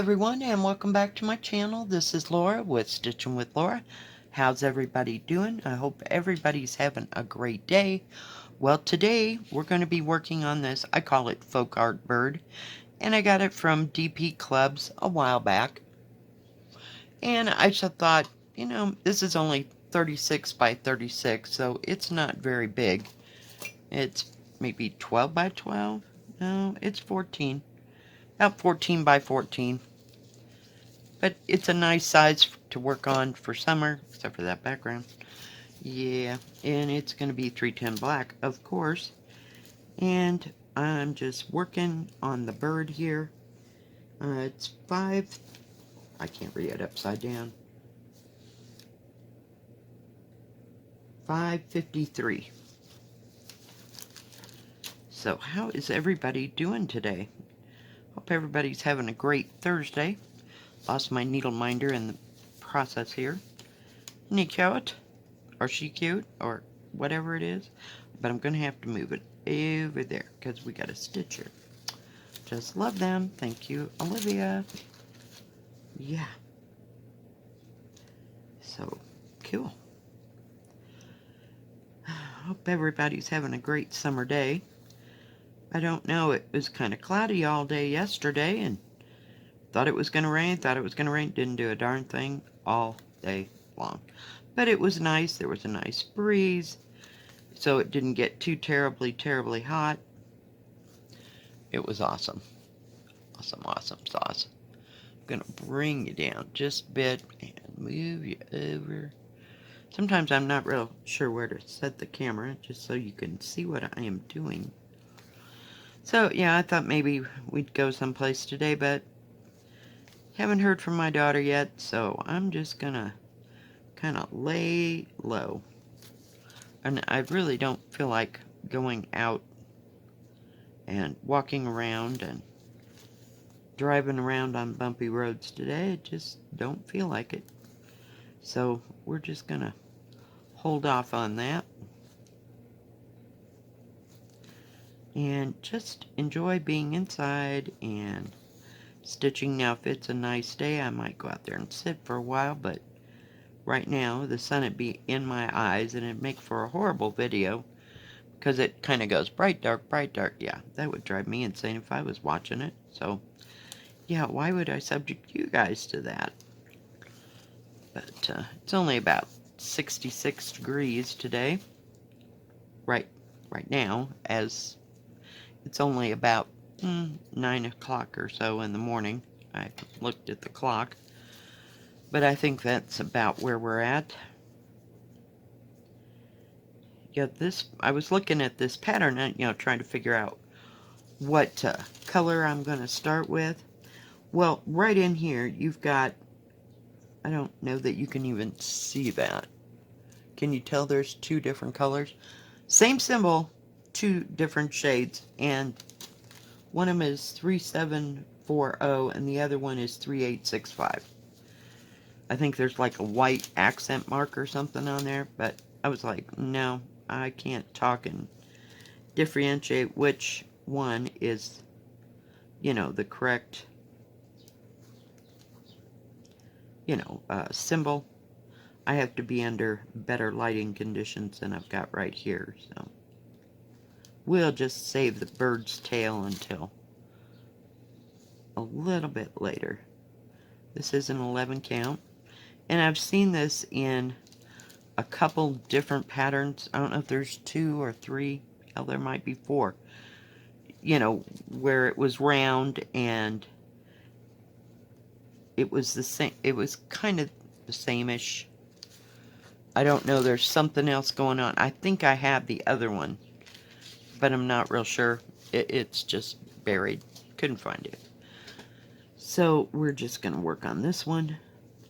everyone, and welcome back to my channel. This is Laura with Stitchin with Laura. How's everybody doing? I hope everybody's having a great day. Well, today we're going to be working on this. I call it folk art bird, and I got it from DPClubs a while back. And I just thought, this is only 36 by 36, so it's not very big. It's maybe 12 by 12. No, it's 14. About 14 by 14. But it's a nice size to work on for summer, except for that background. Yeah, and it's going to be 310 black, of course. And I'm just working on the bird here. It's 5, I can't read it upside down. 5:53. So how is everybody doing today? Hope everybody's having a great Thursday. Lost my needle minder in the process here. Isn't he cute? Or she cute? Or whatever it is. But I'm going to have to move it over there because we got a stitcher. Just love them. Thank you, Olivia. Yeah. So, cool. Hope everybody's having a great summer day. I don't know, it was kind of cloudy all day yesterday and thought it was going to rain, didn't do a darn thing all day long. But it was nice, there was a nice breeze, so it didn't get too terribly hot. It was awesome. Awesome sauce. I'm going to bring you down just a bit and move you over. Sometimes I'm not real sure where to set the camera, just so you can see what I am doing. So, yeah, I thought maybe we'd go someplace today, but haven't heard from my daughter yet, so I'm just gonna kind of lay low. And I really don't feel like going out and walking around and driving around on bumpy roads today. I just don't feel like it. So, we're just gonna hold off on that. And just enjoy being inside and stitching. Now, if it's a nice day, I might go out there and sit for a while, but right now, the sun would be in my eyes, and it'd make for a horrible video, because it kind of goes bright, dark. Yeah, that would drive me insane if I was watching it. So, yeah, why would I subject you guys to that? But it's only about 66 degrees today, right now, as it's only about 9 o'clock or so in the morning. I looked at the clock, but I think that's about where we're at. Yeah, I was looking at this pattern and, trying to figure out what color I'm going to start with. Well, right in here, you've got, I don't know that you can even see that. Can you tell there's 2 different colors? Same symbol, 2 different shades, and one of them is 3740 and the other one is 3865. I think there's like a white accent mark or something on there, but I was like, no, I can't talk and differentiate which one is, the correct, symbol. I have to be under better lighting conditions than I've got right here, so we'll just save the bird's tail until a little bit later. This is an 11 count, and I've seen this in a couple different patterns. I don't know if there's 2 or 3. Hell, there might be 4. Where it was round and it was the same. It was kind of the same-ish. I don't know. There's something else going on. I think I have the other one, but I'm not real sure. It's just buried. Couldn't find it. So we're just going to work on this one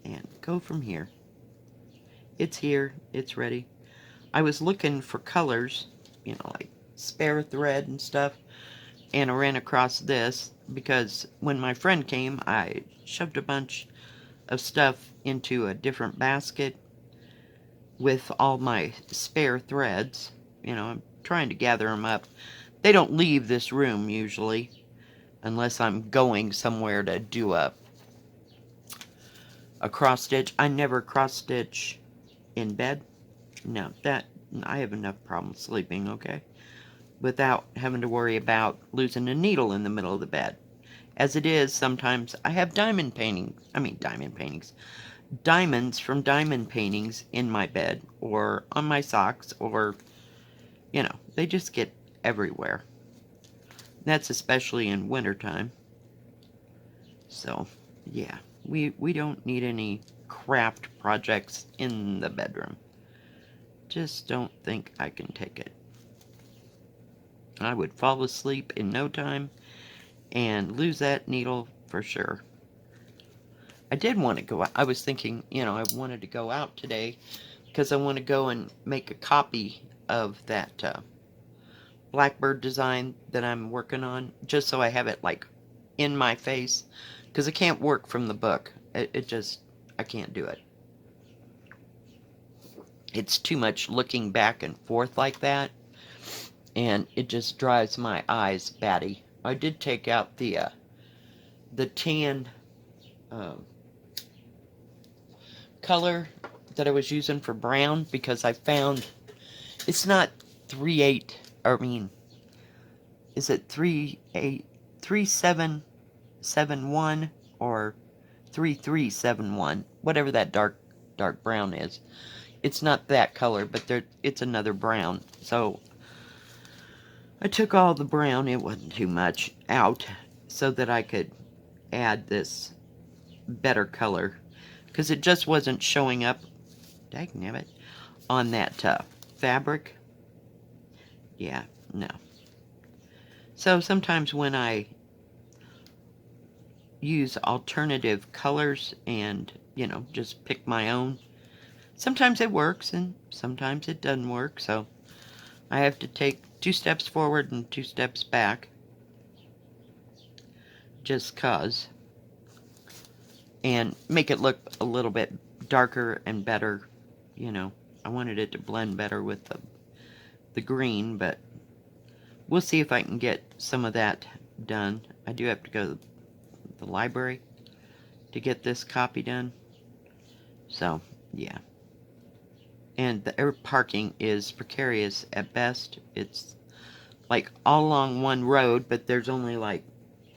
and go from here. It's here. It's ready. I was looking for colors, like spare thread and stuff, and I ran across this because when my friend came, I shoved a bunch of stuff into a different basket with all my spare threads. I'm trying to gather them up. They don't leave this room usually unless I'm going somewhere to do a a cross stitch. I never cross stitch in bed. No, I have enough problems sleeping, okay, without having to worry about losing a needle in the middle of the bed. As it is, sometimes I have diamonds from diamond paintings in my bed or on my socks, or, they just get everywhere. That's especially in wintertime. So, yeah, we don't need any craft projects in the bedroom. Just don't think I can take it. I would fall asleep in no time and lose that needle for sure. I did want to go out. I was thinking, I wanted to go out today because I want to go and make a copy of that blackbird design that I'm working on, just so I have it like in my face, because I can't work from the book. I can't do it. It's too much looking back and forth like that, and it just drives my eyes batty. I did take out the tan color that I was using for brown, because I found it's not 3/8. I mean, is it 3/8, 3771 or 3371? Whatever that dark brown is. It's not that color, but it's another brown. So I took all the brown, it wasn't too much, out so that I could add this better color, because it just wasn't showing up, dagnabbit, on that fabric. Yeah, no. So sometimes when I use alternative colors and, just pick my own, sometimes it works and sometimes it doesn't work. So I have to take 2 steps forward and 2 steps back, just 'cause, and make it look a little bit darker and better. I wanted it to blend better with the green, but we'll see if I can get some of that done. I do have to go to the library to get this copy done. So, yeah. And the air parking is precarious at best. It's like all along one road, but there's only like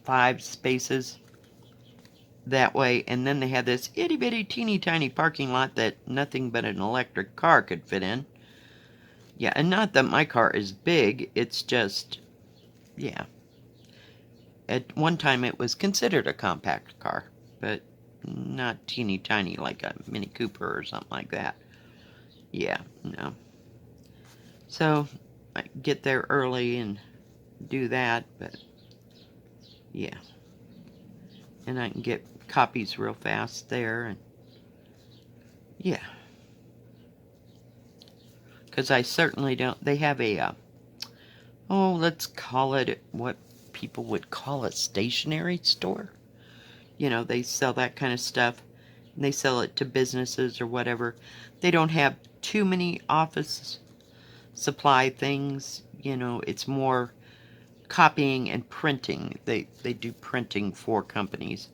5 spaces that way. And then they have this itty bitty teeny tiny parking lot that nothing but an electric car could fit in. Yeah, and not that my car is big, it's just, yeah. At one time it was considered a compact car, but not teeny tiny like a Mini Cooper or something like that. Yeah, no. So I get there early and do that, but yeah. And I can get copies real fast there, and yeah. Because I certainly don't, they have a, let's call it what people would call a stationery store. They sell that kind of stuff, and they sell it to businesses or whatever. They don't have too many office supply things. It's more copying and printing. They do printing for companies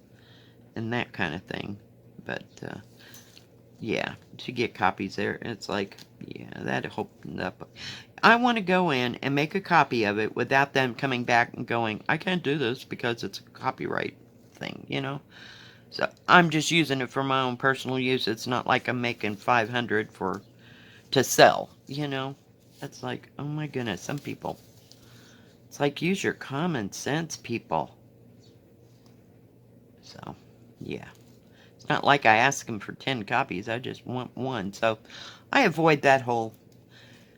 and that kind of thing. But yeah, to get copies there, it's like, yeah, that opened up. I want to go in and make a copy of it without them coming back and going, I can't do this because it's a copyright thing, So I'm just using it for my own personal use. It's not like I'm making 500 to sell, That's like, oh my goodness, some people. It's like, use your common sense, people. So, yeah. It's not like I ask them for 10 copies. I just want one. So I avoid that whole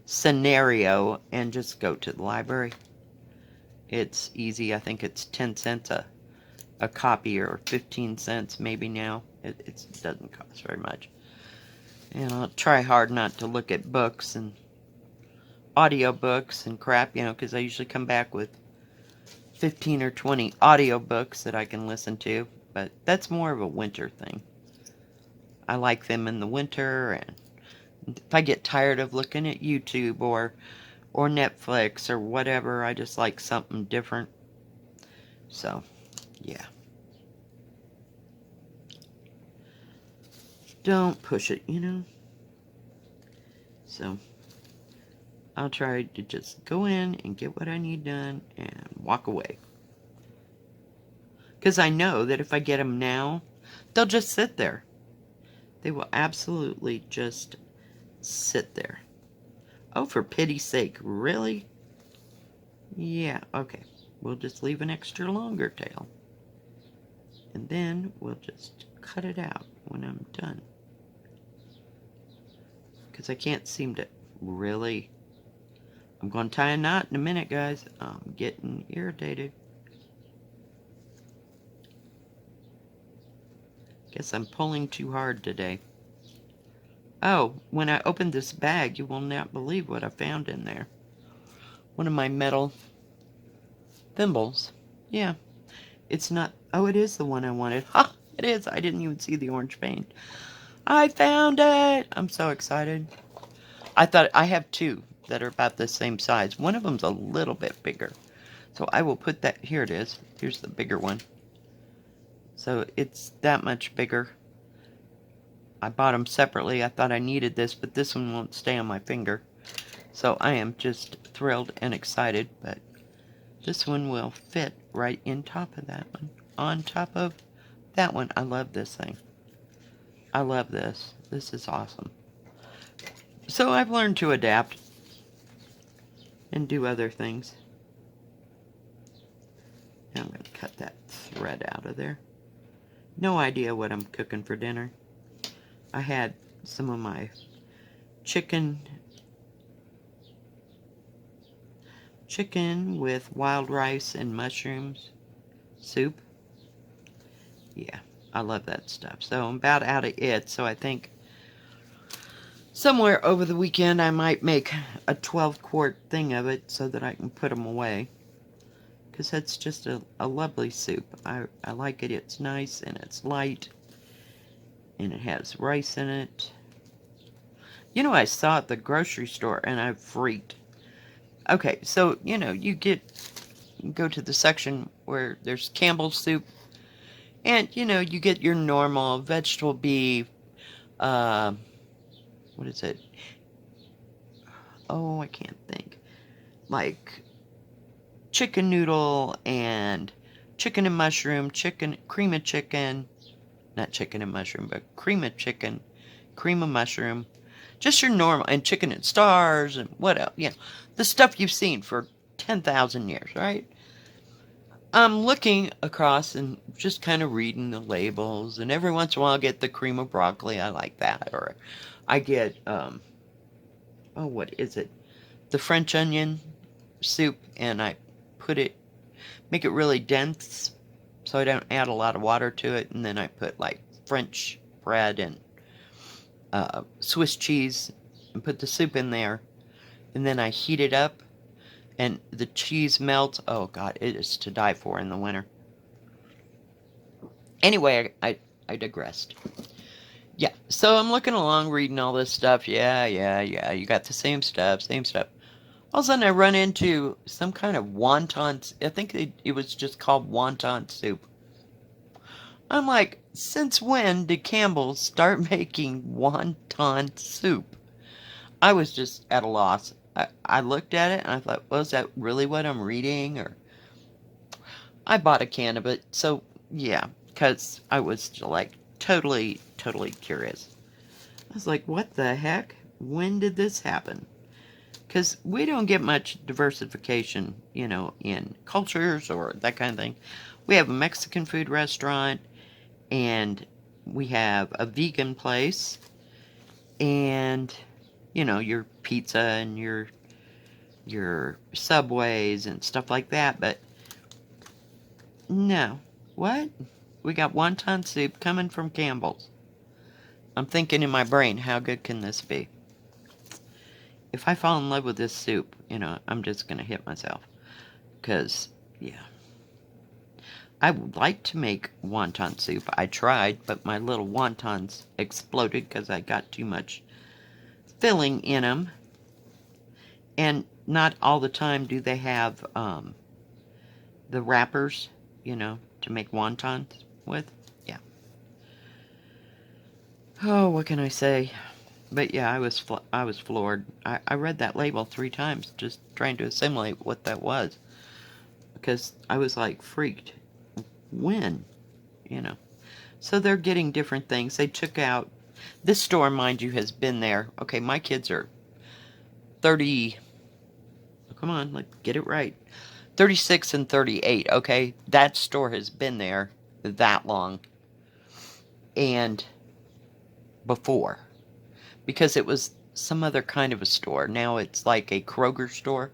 scenario and just go to the library. It's easy. I think it's 10 cents a copy, or 15 cents maybe now. It doesn't cost very much. And I'll try hard not to look at books and audiobooks and crap, because I usually come back with 15 or 20 audiobooks that I can listen to. But that's more of a winter thing. I like them in the winter, and if I get tired of looking at YouTube or Netflix or whatever, I just like something different. So, yeah. don't push it, you know. So I'll try to just go in and get what I need done and walk away. Because I know that if I get them now, they'll just sit there. They will absolutely just sit there. Oh, for pity's sake, really? Yeah, okay. We'll just leave an extra longer tail. And then we'll just cut it out when I'm done. Because I can't seem to really... I'm going to tie a knot in a minute, guys. I'm getting irritated. Guess I'm pulling too hard today. Oh, when I opened this bag, you will not believe what I found in there. One of my metal thimbles. Yeah, it's not... Oh, it is the one I wanted. Ha! It is. I didn't even see the orange paint. I found it! I'm so excited. I thought I have two that are about the same size. One of them's a little bit bigger. So I will put that... Here it is. Here's the bigger one. So it's that much bigger. I bought them separately. I thought I needed this, but this one won't stay on my finger. So I am just thrilled and excited, but this one will fit right in top of that one. On top of that one. I love this thing. I love this. This is awesome. So I've learned to adapt and do other things. I'm going to cut that thread out of there. No idea what I'm cooking for dinner. I had some of my chicken with wild rice and mushrooms soup. Yeah, I love that stuff. So I'm about out of it, so I think somewhere over the weekend I might make a 12-quart thing of it so that I can put them away. Because that's just a lovely soup. I like it. It's nice and it's light. And it has rice in it. You know, I saw it at the grocery store and I freaked. Okay, so, you know, you go to the section where there's Campbell's soup. And, you know, you get your normal vegetable beef. What is it? Oh, I can't think. Like chicken noodle and chicken and mushroom, cream of chicken. Not chicken and mushroom, but cream of chicken, cream of mushroom. Just your normal, and chicken and stars, and what else? You know, the stuff you've seen for 10,000 years, right? I'm looking across and just kind of reading the labels, and every once in a while I get the cream of broccoli. I like that. Or I get, oh, what is it? The French onion soup, and I make it really dense so I don't add a lot of water to it, and then I put like French bread and Swiss cheese and put the soup in there, and then I heat it up and the cheese melts. Oh god, it is to die for in the winter. Anyway, I digressed. Yeah, so I'm looking along reading all this stuff. Yeah, you got the same stuff. All of a sudden I run into some kind of wonton. I think it was just called wonton soup. I'm like, since when did Campbell's start making wonton soup? I was just at a loss. I looked at it and I thought, well, is that really what I'm reading? Or I bought a can of it. So, yeah, because I was like totally curious. I was like, what the heck? When did this happen? Because we don't get much diversification, you know, in cultures or that kind of thing. We have a Mexican food restaurant, and we have a vegan place, and, you know, your pizza and your Subways and stuff like that. But no. What? We got wonton soup coming from Campbell's. I'm thinking in my brain, how good can this be? If I fall in love with this soup, you know, I'm just going to hit myself. Because, yeah. I would like to make wonton soup. I tried, but my little wontons exploded because I got too much filling in them. And not all the time do they have the wrappers, you know, to make wontons with. Yeah. Oh, what can I say? But yeah, I was floored. I read that label 3 times just trying to assimilate what that was because I was like freaked. When, you know. So they're getting different things. They took out this store, mind you, has been there. Okay, my kids are 30. Come on, let's get it right. 36 and 38. Okay, that store has been there that long and before because it was some other kind of a store. Now it's like a Kroger store,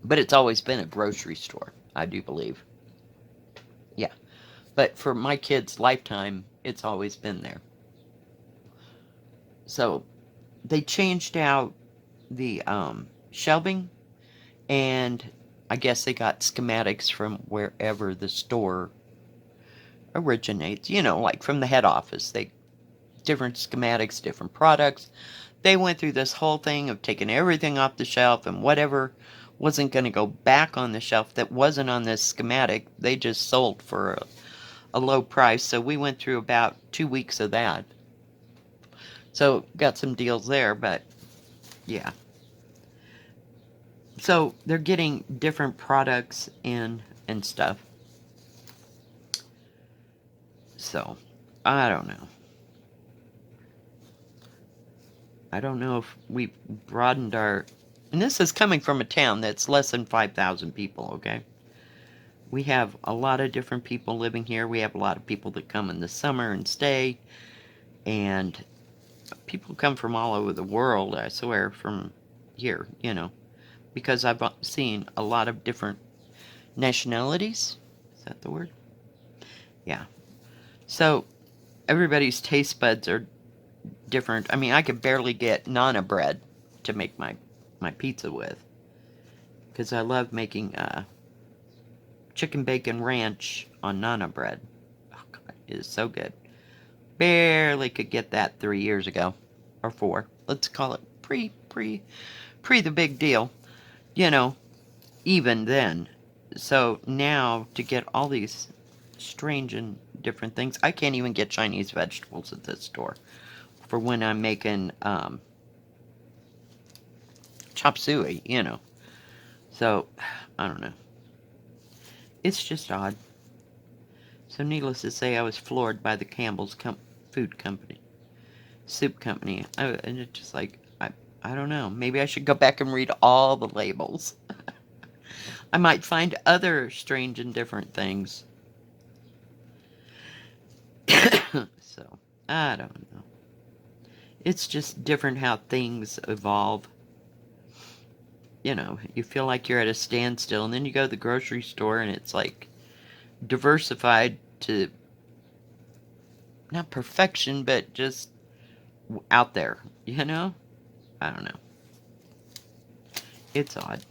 but it's always been a grocery store, I do believe. Yeah, but for my kids' lifetime, it's always been there. So they changed out the shelving, and I guess they got schematics from wherever the store originates. You know, like from the head office. They different schematics, different products. They went through this whole thing of taking everything off the shelf and whatever wasn't going to go back on the shelf that wasn't on this schematic, they just sold for a low price. So we went through about 2 weeks of that. So got some deals there, but yeah. So they're getting different products in and stuff. So I don't know. I don't know if we broadened our. And this is coming from a town that's less than 5,000 people, okay? We have a lot of different people living here. We have a lot of people that come in the summer and stay. And people come from all over the world, I swear, from here, you know. Because I've seen a lot of different nationalities. Is that the word? Yeah. So everybody's taste buds are different. I mean, I could barely get nana bread to make my pizza with. Because I love making chicken bacon ranch on nana bread. Oh, God, it is so good. Barely could get that 3 years ago. Or 4. Let's call it pre the big deal. You know, even then. So now to get all these strange and different things. I can't even get Chinese vegetables at this store for when I'm making chop suey, you know. So, I don't know. It's just odd. So needless to say, I was floored by the Campbell's food company, soup company. And it's just like, I don't know. Maybe I should go back and read all the labels. I might find other strange and different things. So, I don't know. It's just different how things evolve. You know, you feel like you're at a standstill, and then you go to the grocery store, and it's like diversified to not perfection, but just out there, you know? I don't know. It's odd.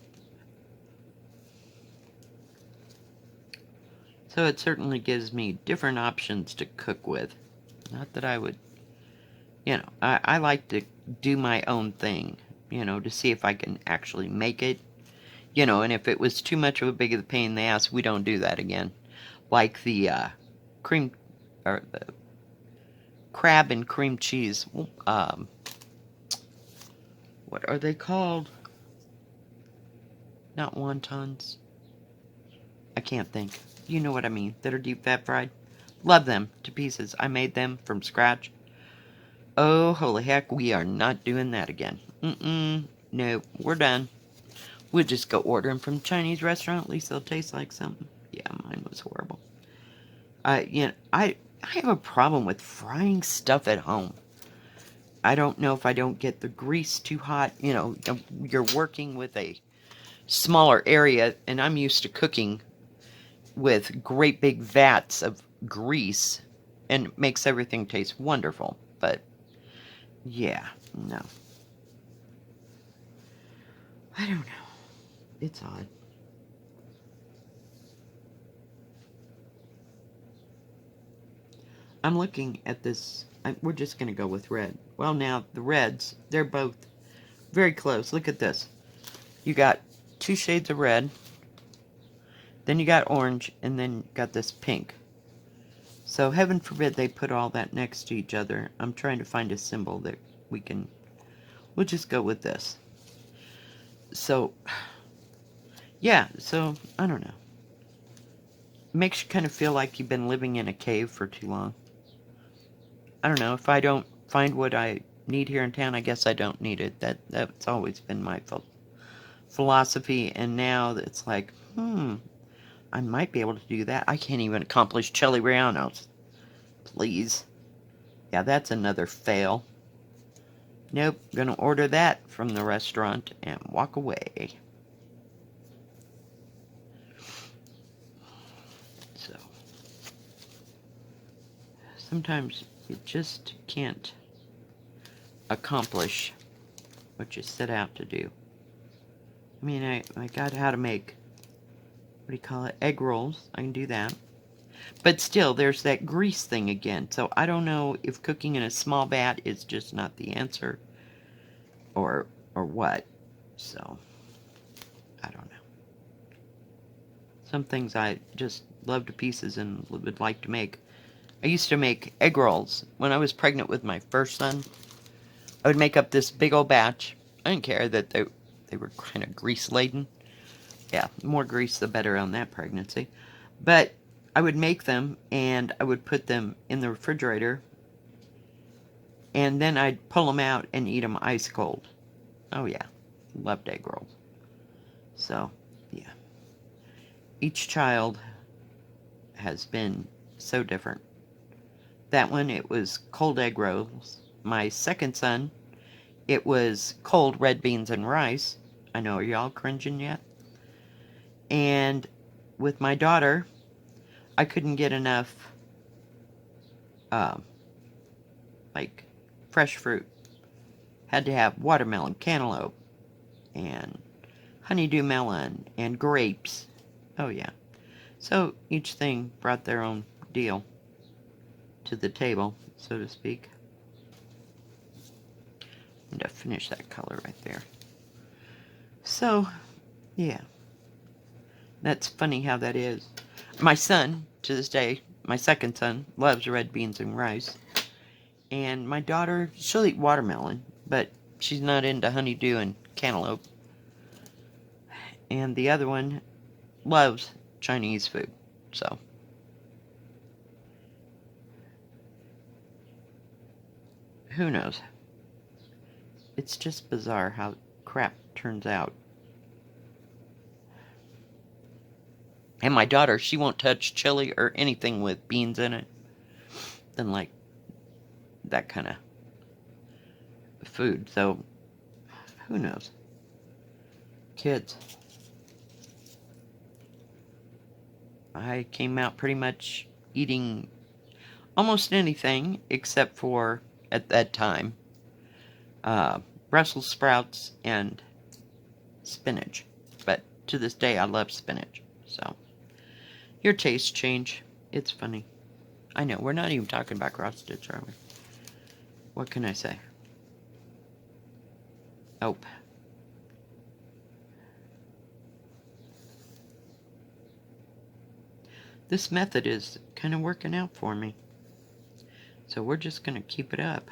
So it certainly gives me different options to cook with. Not that I would, you know, I like to do my own thing, you know, to see if I can actually make it. You know, and if it was too much of a big of a pain in the ass, we don't do that again. Like the cream, or the crab and cream cheese. What are they called? Not wontons. I can't think. You know what I mean. That are deep fat fried. Love them to pieces. I made them from scratch. Oh, holy heck, we are not doing that again. No, we're done. We'll just go order them from a Chinese restaurant. At least they'll taste like something. Yeah, mine was horrible. I have a problem with frying stuff at home. I don't know if I don't get the grease too hot. You know, you're working with a smaller area, and I'm used to cooking with great big vats of grease, and it makes everything taste wonderful. But, yeah, no. I don't know. It's odd. I'm looking at this. We're just going to go with red. Well, now, the reds, they're both very close. Look at this. You got 2 shades of red. Then you got orange. And then you got this pink. So heaven forbid they put all that next to each other. I'm trying to find a symbol that we'll just go with this. So, yeah, so, I don't know. It makes you kind of feel like you've been living in a cave for too long. I don't know, if I don't find what I need here in town, I guess I don't need it. That's always been my philosophy, and now it's like, I might be able to do that. I can't even accomplish chili rellenos. Please. Yeah, that's another fail. Nope, gonna order that from the restaurant and walk away. So, sometimes you just can't accomplish what you set out to do. I mean, I got how to make, what do you call it, egg rolls. I can do that. But still, there's that grease thing again. So I don't know if cooking in a small vat is just not the answer, or what. So, I don't know. Some things I just love to pieces and would like to make. I used to make egg rolls. When I was pregnant with my first son, I would make up this big old batch. I didn't care that they were kind of grease-laden. Yeah, the more grease the better on that pregnancy. But I would make them, and I would put them in the refrigerator, and then I'd pull them out and eat them ice cold. Oh yeah, loved egg rolls. So, yeah. Each child has been so different. That one, it was cold egg rolls. My second son, it was cold red beans and rice. I know, are y'all cringing yet? And with my daughter, I couldn't get enough, like, fresh fruit. Had to have watermelon, cantaloupe, and honeydew melon, and grapes. Oh, yeah. So each thing brought their own deal to the table, so to speak. I'm going to finish that color right there. So, yeah. That's funny how that is. My son, to this day, my second son, loves red beans and rice. And my daughter, she'll eat watermelon, but she's not into honeydew and cantaloupe. And the other one loves Chinese food, so. Who knows? It's just bizarre how crap turns out. And my daughter, she won't touch chili or anything with beans in it. Than like that kind of food. So, who knows? Kids. I came out pretty much eating almost anything except for, at that time, Brussels sprouts and spinach. But to this day, I love spinach. So, your tastes change. It's funny. I know, we're not even talking about cross-stitch, are we? What can I say? Oh. This method is kind of working out for me. So we're just going to keep it up.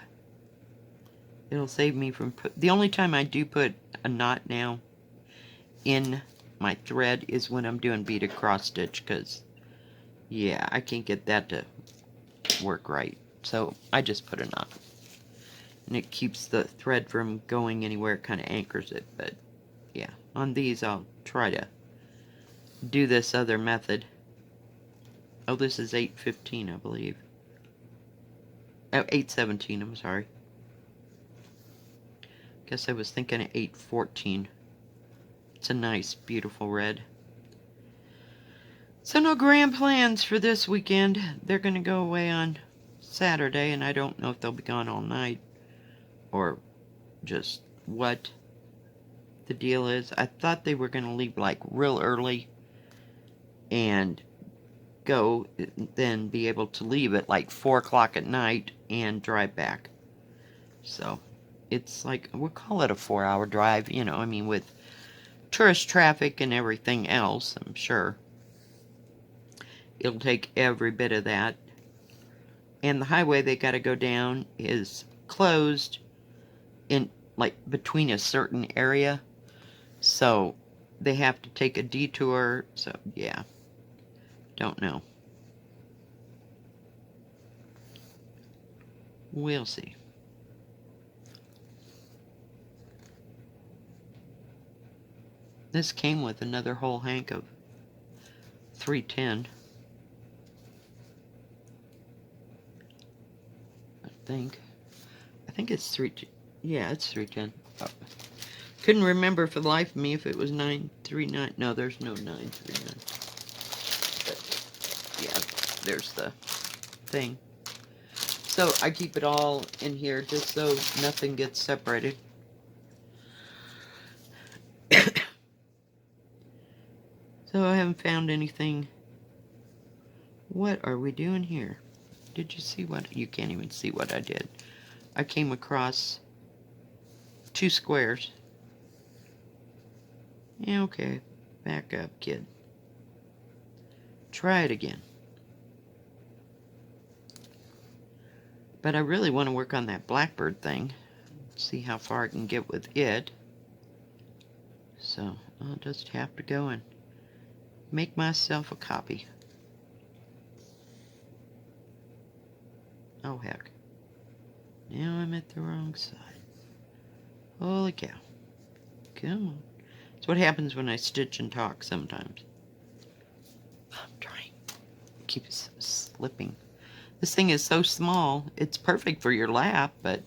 It'll save me from the only time I do put a knot now in my thread is when I'm doing beaded cross stitch, because yeah, I can't get that to work right. So I just put a knot. And it keeps the thread from going anywhere, it kind of anchors it. But yeah, on these I'll try to do this other method. Oh, this is 8:15, I believe. Oh, 8:17, I'm sorry. Guess I was thinking of 8:14. It's a nice, beautiful red. So no grand plans for this weekend. They're going to go away on Saturday, and I don't know if they'll be gone all night or just what the deal is. I thought they were going to leave like real early and go, then be able to leave at like 4 o'clock at night and drive back. So it's like, we'll call it a 4-hour drive, you know, I mean, with tourist traffic and everything else, I'm sure it'll take every bit of that. And the highway they got to go down is closed in, like, between a certain area. So they have to take a detour. So, yeah. Don't know. We'll see. This came with another whole hank of 310. I think it's 3. Yeah, it's 310. Oh. Couldn't remember for the life of me if it was 939. No, there's no 939. But yeah, there's the thing. So I keep it all in here just so nothing gets separated. So I haven't found anything. What are we doing here? Did you see what? You can't even see what I did. I came across 2 squares. Yeah, okay. Back up, kid. Try it again. But I really want to work on that blackbird thing. See how far I can get with it. So I'll just have to go and make myself a copy. Oh, heck. Now I'm at the wrong side. Holy cow. Come on. That's what happens when I stitch and talk sometimes. I'm trying. It keeps slipping. This thing is so small. It's perfect for your lap, but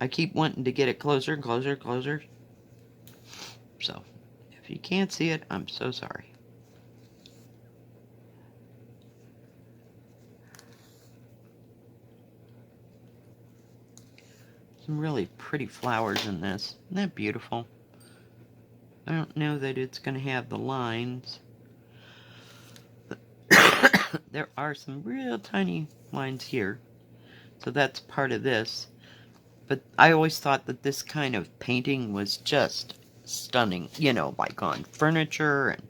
I keep wanting to get it closer and closer and closer. So, if you can't see it, I'm so sorry. Some really pretty flowers in this. Isn't that beautiful? I don't know that it's going to have the lines. There are some real tiny lines here. So that's part of this. But I always thought that this kind of painting was just stunning. You know, like on furniture and,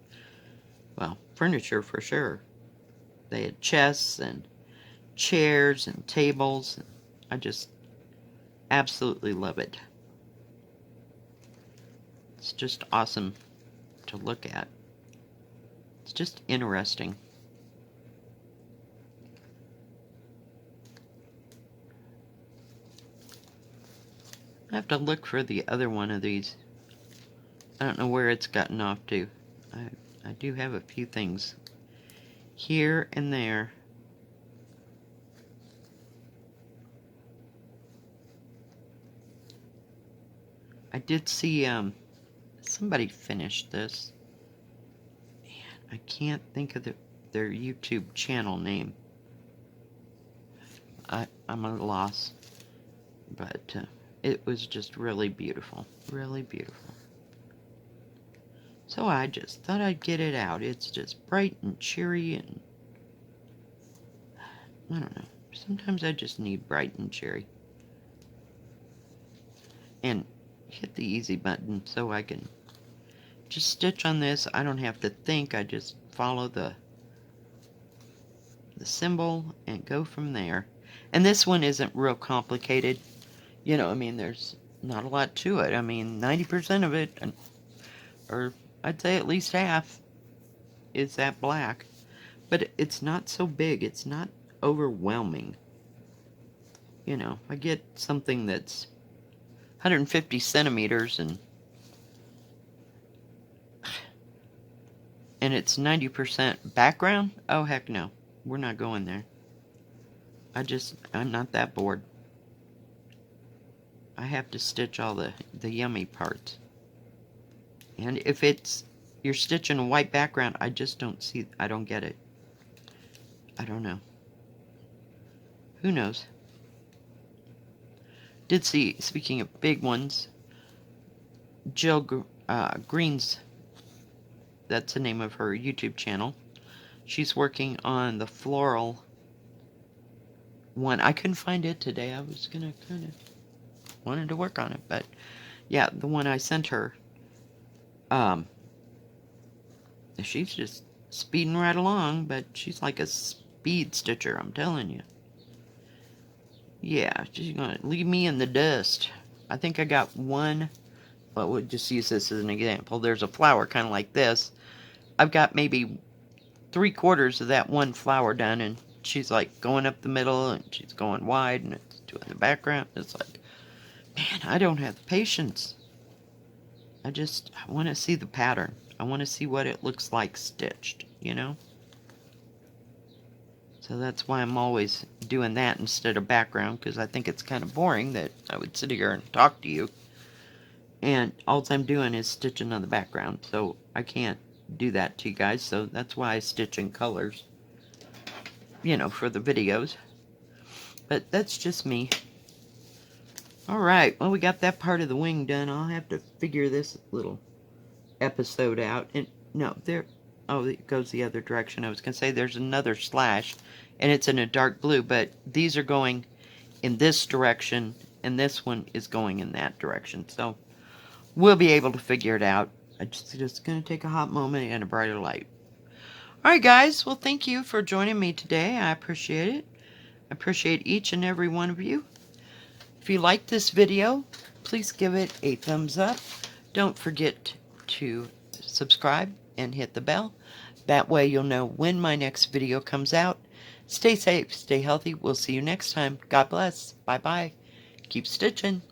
well, furniture for sure. They had chests and chairs and tables. I just absolutely love it. It's just awesome to look at. It's just interesting. I have to look for the other one of these. I don't know where it's gotten off to. I do have a few things here and there. I did see somebody finished this. Man, I can't think of their YouTube channel name. I'm at a loss. But it was just really beautiful. Really beautiful. So I just thought I'd get it out. It's just bright and cheery and I don't know. Sometimes I just need bright and cheery. And hit the easy button so I can just stitch on this. I don't have to think. I just follow the symbol and go from there. And this one isn't real complicated. You know, I mean, there's not a lot to it. I mean, 90% of it, or I'd say at least half, is that black. But it's not so big. It's not overwhelming. You know, I get something that's 150 centimeters and it's 90% background. Oh, heck no. We're not going there. I'm not that bored. I have to stitch all the yummy parts. And if you're stitching a white background, I just don't see, I don't get it. I don't know. Who knows? Did see, speaking of big ones, Jill Green's, that's the name of her YouTube channel. She's working on the floral one. I couldn't find it today. I was gonna kind of wanted to work on it, but yeah, the one I sent her. She's just speeding right along, but she's like a speed stitcher, I'm telling you. Yeah, she's gonna leave me in the dust. I think I got one. Well, we'll just use this as an example. There's a flower kind of like this. I've got maybe 3/4 of that one flower done, and she's like going up the middle, and she's going wide, and it's doing the background. It's like, man, I don't have the patience. I want to see the pattern. I want to see what it looks like stitched, you know? So that's why I'm always doing that instead of background, because I think it's kind of boring that I would sit here and talk to you, and all I'm doing is stitching on the background, so I can't do that to you guys, so that's why I stitch in colors, you know, for the videos. But that's just me. Alright, well, we got that part of the wing done. I'll have to figure this little episode out. And no, there, oh, it goes the other direction. I was going to say there's another slash, and it's in a dark blue, but these are going in this direction, and this one is going in that direction. So we'll be able to figure it out. It's just going to take a hot moment and a brighter light. Alright, guys, well, thank you for joining me today. I appreciate it. I appreciate each and every one of you. If you like this video, please give it a thumbs up. Don't forget to subscribe and hit the bell. That way you'll know when my next video comes out. Stay safe, stay healthy. We'll see you next time. God bless. Bye-bye. Keep stitching.